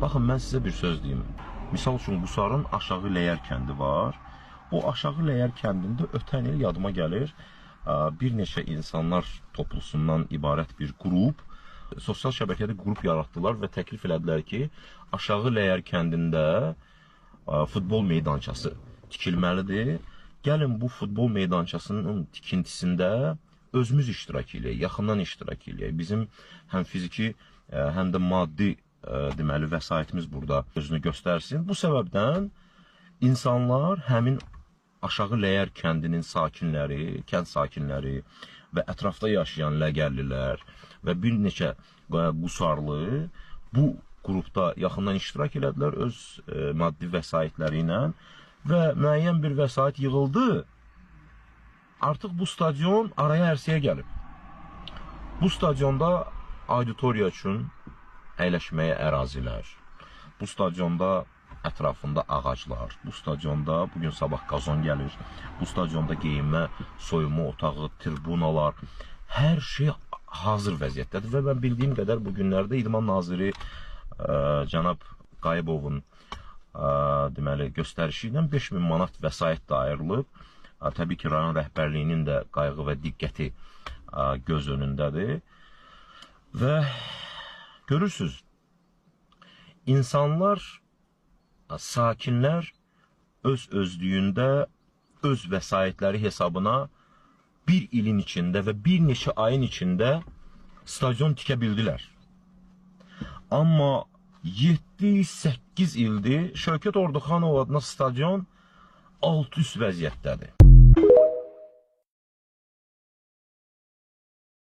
Baxın, mən sizə bir söz deyim. Misal üçün, Qusarın Aşağı Ləyər kəndi var. O Aşağı Ləyər kəndində ötən il yadıma gəlir, bir neçə insanlar toplusundan ibarət bir qrup, sosial şəbəkədə qrup yaratdılar və təklif elədilər ki, Aşağı Ləyər kəndində futbol meydançası tikilməlidir. Gəlin bu futbol meydançasının tikintisində özümüz iştirak eləyək, yaxından iştirak eləyək. Bizim həm fiziki, həm də maddi deməli vəsaitimiz burada özünü göstərsin. Bu səbəbdən insanlar həmin Aşağı Ləyər kəndinin sakinləri, kənd sakinləri və ətrafda yaşayan Ləgərlilər və bir neçə Qusarlı bu qrupda yaxından iştirak elədilər öz maddi vəsaitləri ilə və müəyyən bir vəsait yığıldı. Artıq bu stadion araya ərsəyə gəlib. Bu stadionda auditoriya üçün əyləşməyə ərazilər, bu stadionda ətrafında ağaclar, bu stadionda bugün sabah qazon gəlir, bu stadionda geyinmə, soyunma otağı, tribunalar, hər şey hazır vəziyyətdədir və mən bildiyim qədər bu günlərdə İdman Naziri cənab Qayıbovun deməli göstərişi ilə 5000 manat vəsait də ayrılıb. Təbii ki, rayon rəhbərliyinin də qayğı və diqqəti göz önündədir. Və görürsünüz, insanlar, sakinlər öz özlüyündə, öz vəsaitləri hesabına bir ilin içində və bir neçə ayın içində stadion tikə bildilər. Amma 7-8 ildir Şövkət Orduxanov adına stadion alt-üst vəziyyətdədir.